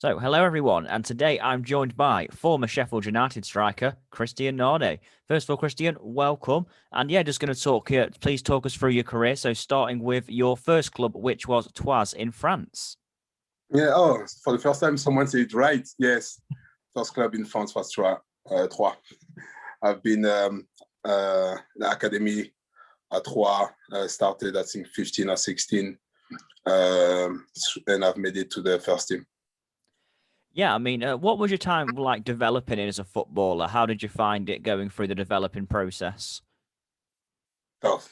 So, hello everyone, and today I'm joined by former Sheffield United striker Christian Nade. First of all, Christian, welcome. And yeah, just going to talk here. Please talk us through your career. So, starting with your first club, which was Toise in France. Yeah, oh, for the first time someone said it right. Yes, first club in France was Troyes. I've been the academy at Troyes, started I think 15 or 16, and I've made it to the first team. Yeah, I mean, what was your time like developing it as a footballer? How did you find it going through the developing process? Tough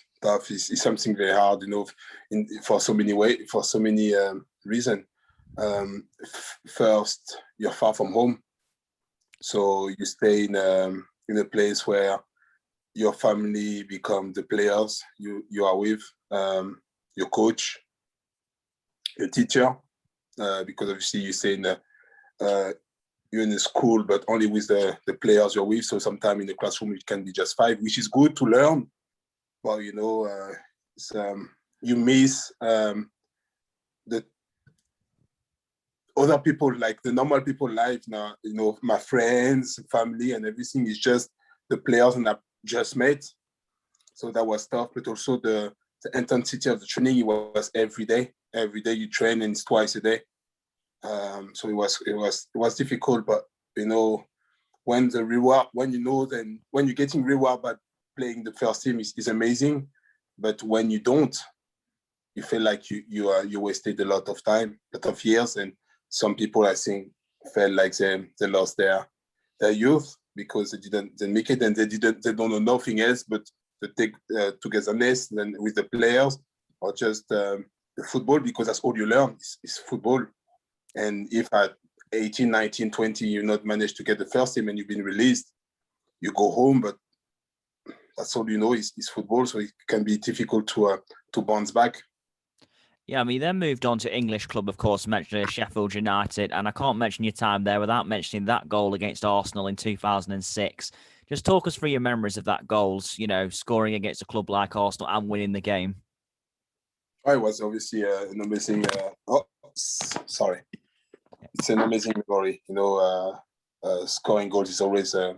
is something very hard, for so many reasons. First, you're far from home, so you stay in a place where your family become the players you are with, your coach, your teacher, because obviously you stay you're in a school, but only with the players you're with. So sometimes in the classroom it can be just five, which is good to learn. Well, you miss the other people, like the normal people life now. My friends, family, and everything is just the players and I just met. So that was tough, but also the intensity of the training, it was every day. Every day you train and it's twice a day. So it was difficult, but when the reward, then when you're getting reward by playing the first team is amazing, but when you don't, you feel like you wasted a lot of time, a lot of years, and some people I think felt like they lost their youth because they make it and they don't know nothing else but to take togetherness and with the players or just the football, because that's all you learn is football. And if at 18, 19, 20, you not managed to get the first team and you've been released, you go home, but that's all you know is football. So it can be difficult to bounce back. Yeah, I mean, then moved on to English club, of course, mentioned Sheffield United, and I can't mention your time there without mentioning that goal against Arsenal in 2006. Just talk us through your memories of that goals, scoring against a club like Arsenal and winning the game. I was obviously an amazing. Sorry, it's an amazing memory. Scoring goals is always a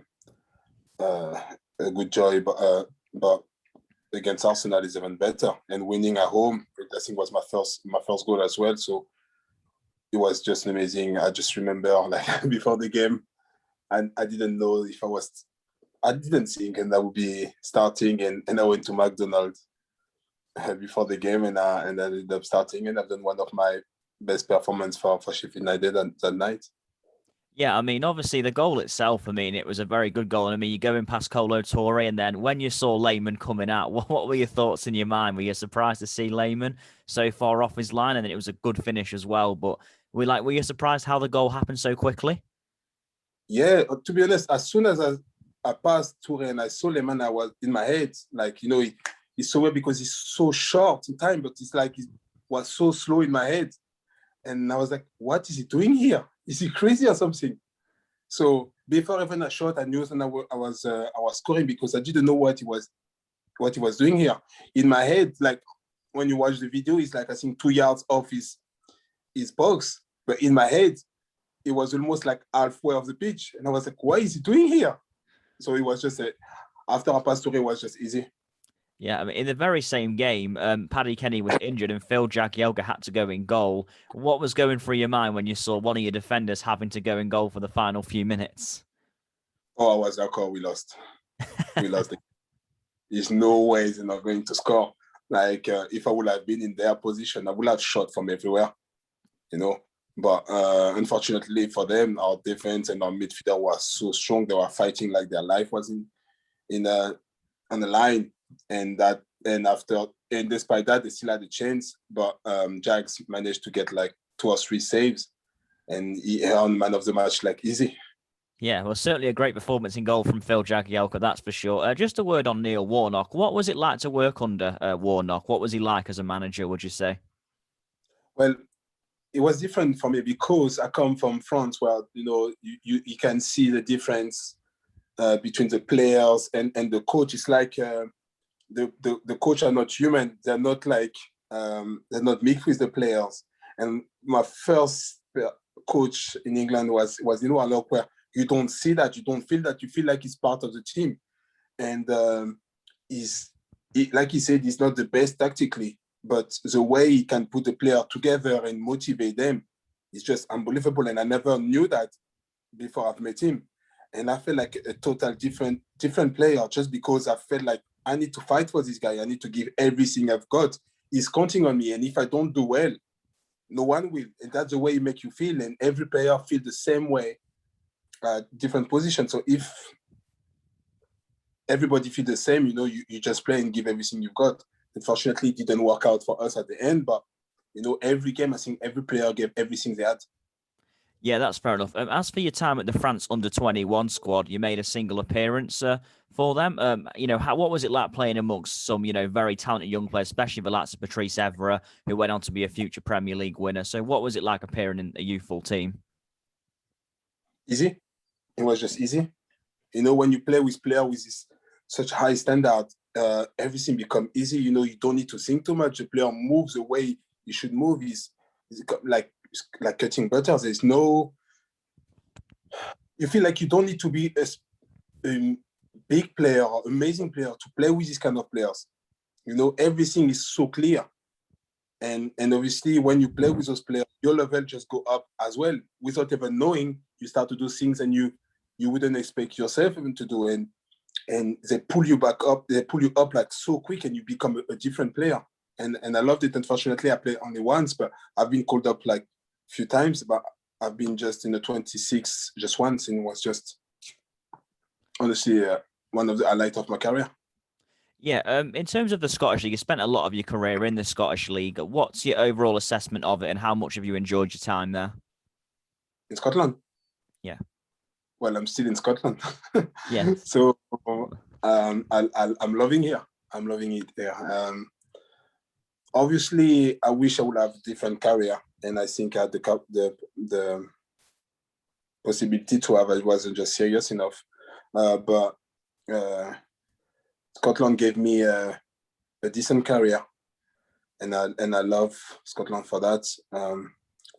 good joy, but against Arsenal is even better. And winning at home, I think was my first goal as well. So it was just amazing. I just remember like before the game, and I didn't know if I didn't think and I would be starting, and I went to McDonald's before the game, and I ended up starting, and I've done one of my best performance for Sheffield United that night. Yeah, I mean, obviously the goal itself, I mean, it was a very good goal. I mean, you're going past Colo Torre, and then when you saw Lehman coming out, what were your thoughts in your mind? Were you surprised to see Lehman so far off his line? And then it was a good finish as well. But were you surprised how the goal happened so quickly? Yeah, to be honest, as soon as I passed Toure and I saw Lehman, I was in my head, like, he's so well because he's so short in time, but it's like he was so slow in my head. And I was like, what is he doing here? Is he crazy or something? So before even a shot, I knew that I was scoring because I didn't know what he was doing here. In my head, like when you watch the video, it's like I think 2 yards off his box. But in my head, it was almost like halfway of the pitch. And I was like, what is he doing here? So it was just after I passed through, it was just easy. Yeah, I mean, in the very same game, Paddy Kenny was injured and Phil Jagielka had to go in goal. What was going through your mind when you saw one of your defenders having to go in goal for the final few minutes? Oh, I was like, oh, we lost. We lost. There's no way they're not going to score. Like, if I would have been in their position, I would have shot from everywhere, But unfortunately for them, our defense and our midfielder was so strong. They were fighting like their life was on the line. And despite that, they still had a chance. But Jags managed to get like 2 or 3 saves, and he earned man of the match like easy. Yeah, well, certainly a great performance in goal from Phil Jagielka, that's for sure. Just a word on Neil Warnock. What was it like to work under Warnock? What was he like as a manager, would you say? Well, it was different for me because I come from France, where you can see the difference between the players and the coach. It's like the coach are not human. They're not like they're not mixed with the players. And my first coach in England was a lot where you don't see that, you don't feel that, you feel like he's part of the team. And like he said, he's not the best tactically, but the way he can put the player together and motivate them is just unbelievable. And I never knew that before I've met him. And I feel like a total different player just because I felt like I need to fight for this guy. I need to give everything I've got. He's counting on me. And if I don't do well, no one will. And that's the way he makes you feel. And every player feels the same way, different positions. So if everybody feel the same, you just play and give everything you've got. Unfortunately, it didn't work out for us at the end. But, every game, I think every player gave everything they had. Yeah, that's fair enough. As for your time at the France under-21 squad, you made a single appearance for them. What was it like playing amongst some, very talented young players, especially the likes of Patrice Evra, who went on to be a future Premier League winner? So what was it like appearing in a youthful team? Easy. It was just easy. When you play with players with such high standard, everything becomes easy. You don't need to think too much. The player moves the way he should move. It's like cutting butter. There's no, you feel like you don't need to be a big player or amazing player to play with these kind of players. Everything is so clear. And obviously when you play with those players, your level just go up as well. Without even knowing, you start to do things and you wouldn't expect yourself even to do. And they pull you back up, they pull you up like so quick and you become a different player. And I loved it. Unfortunately, I played only once, but I've been called up like a few times, but I've been just in the 26 just once, and it was just honestly one of the highlights of my career. Yeah, in terms of the Scottish League, you spent a lot of your career in the Scottish League. What's your overall assessment of it, and how much have you enjoyed your time there? In Scotland? Yeah. Well, I'm still in Scotland. Yeah. So I'm loving here. I'm loving it there. Obviously, I wish I would have a different career, and I think I had the possibility to have. It wasn't just serious enough, but Scotland gave me a decent career, and I love Scotland for that.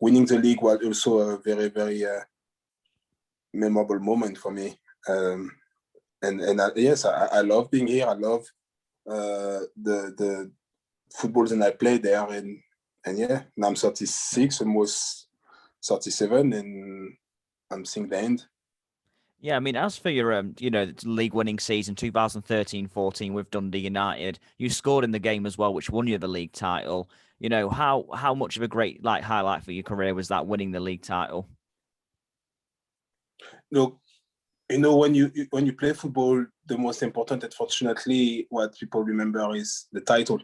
Winning the league was also a very, very memorable moment for me. Yes, I love being here. I love the footballs and I played there, and yeah, now I'm 36, almost 37, and I'm seeing the end. Yeah, I mean, as for your league winning season 2013-14 with Dundee United, you scored in the game as well, which won you the league title. How much of a great highlight for your career was that, winning the league title? Look, when you play football, the most important, unfortunately, what people remember is the title.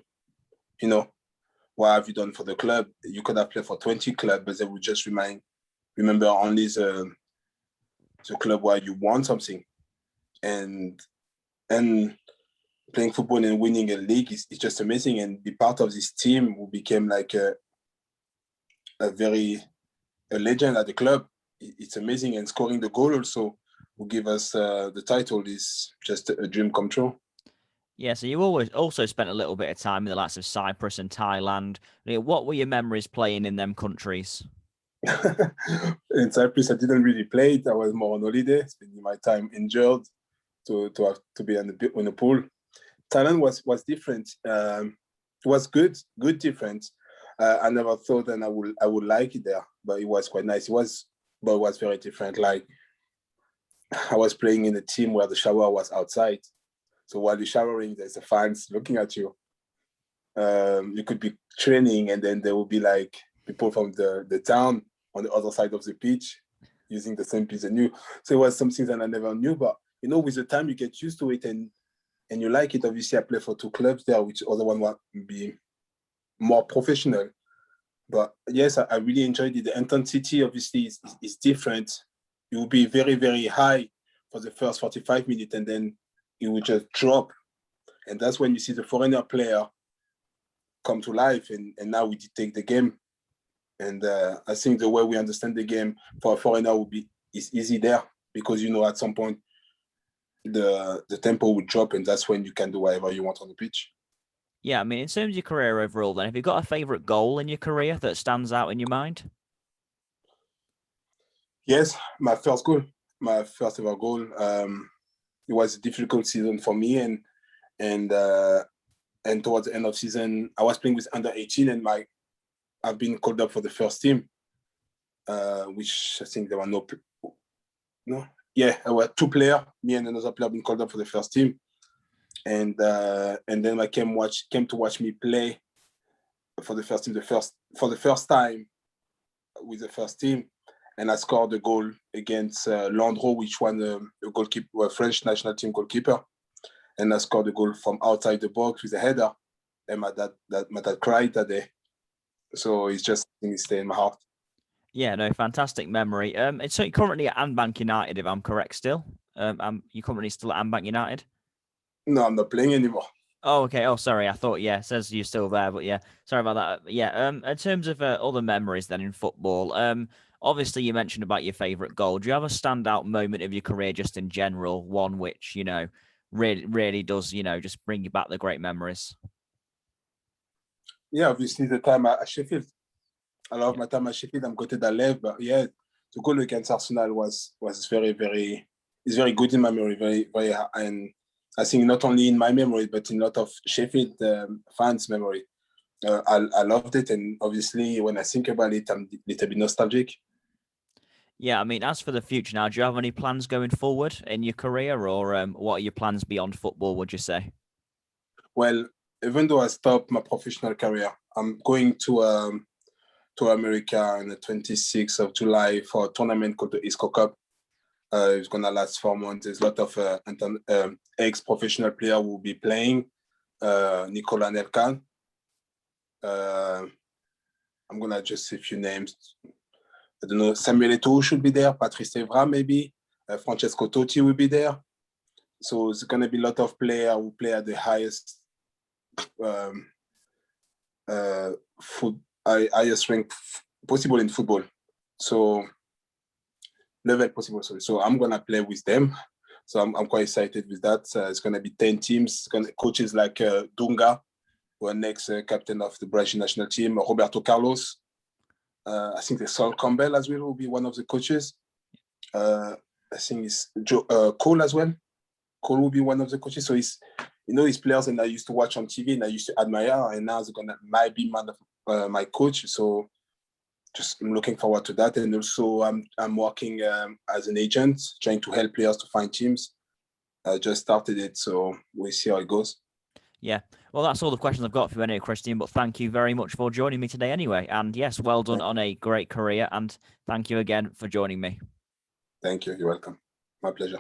What have you done for the club? You could have played for 20 clubs, but they would just remember only the club where you won something. And playing football and winning a league is just amazing. And be part of this team who became like a legend at the club. It's amazing. And scoring the goal also who give us the title is just a dream come true. Yeah, so you always also spent a little bit of time in the likes of Cyprus and Thailand. What were your memories playing in them countries? In Cyprus, I didn't really play it. I was more on holiday, spending my time injured to have to be in the pool. Thailand was different. It was good different. I never thought that I would like it there, but it was quite nice. It was very different. Like, I was playing in a team where the shower was outside. So while you're showering, there's the fans looking at you. You could be training, and then there will be like people from the town on the other side of the pitch using the same pitch as you. So it was something that I never knew. But with the time you get used to it and you like it. Obviously, I play for 2 clubs there, which other one would be more professional. But yes, I really enjoyed it. The intensity obviously is different. It will be very, very high for the first 45 minutes, and then it will just drop. And that's when you see the foreigner player come to life, and now we take the game. And I think the way we understand the game for a foreigner is easy there, because at some point the tempo will drop, and that's when you can do whatever you want on the pitch. Yeah, I mean, in terms of your career overall, then, have you got a favourite goal in your career that stands out in your mind? Yes, my first ever goal. It was a difficult season for me, and towards the end of season, I was playing with under 18, and I've been called up for the first team, which I think there were there were two players. Me and another player been called up for the first team, and then I came to watch me play for the first team, for the first time with the first team, and I scored a goal against Landreau, which won a goalkeeper, a French national team goalkeeper, and I scored a goal from outside the box with a header, and my dad cried that day. So it's just staying in my heart. Yeah, no, fantastic memory. So you're currently at Ambank United, if I'm correct still. You're currently still at Ambank United? No, I'm not playing anymore. Oh, okay. Oh, sorry. I thought, yeah, it says you're still there, but yeah, sorry about that. Yeah. In terms of other memories then in football, obviously you mentioned about your favorite goal. Do you have a standout moment of your career just in general, one which, really does, just bring you back the great memories? Yeah, obviously the time at Sheffield. I love my time at Sheffield. I'm gutted I left, but yeah, the goal against Arsenal was very, very, it's very good in my memory, very, very, and I think not only in my memory, but in a lot of Sheffield fans' memory. I loved it, and obviously when I think about it, I'm a little bit nostalgic. Yeah, I mean, as for the future now, do you have any plans going forward in your career, or what are your plans beyond football, would you say? Well, even though I stopped my professional career, I'm going to America on the 26th of July for a tournament called the ISCO Cup. It's going to last 4 months. There's a lot of ex-professional players who will be playing. Nicolas Nelkan. I'm going to just say a few names. I don't know, Samuel Eto'o should be there. Patrice Evra, maybe. Francesco Totti will be there. So it's going to be a lot of players who play at the highest highest rank possible in football. So level possible, sorry. So I'm gonna play with them. So I'm quite excited with that. It's gonna be 10 teams. Coaches like Dunga, who are next captain of the Brazilian national team, Roberto Carlos. I think the Sol Campbell as well will be one of the coaches. I think it's Cole as well. Cole will be one of the coaches. So it's his players, and I used to watch on TV and I used to admire, and now they're might be my coach. So just I'm looking forward to that. And also I'm working as an agent, trying to help players to find teams. I just started it, so we'll see how it goes. Yeah, well, that's all the questions I've got for you anyway, Christian, but thank you very much for joining me today anyway. And yes, well done on a great career, and thank you again for joining me. Thank you. You're welcome. My pleasure.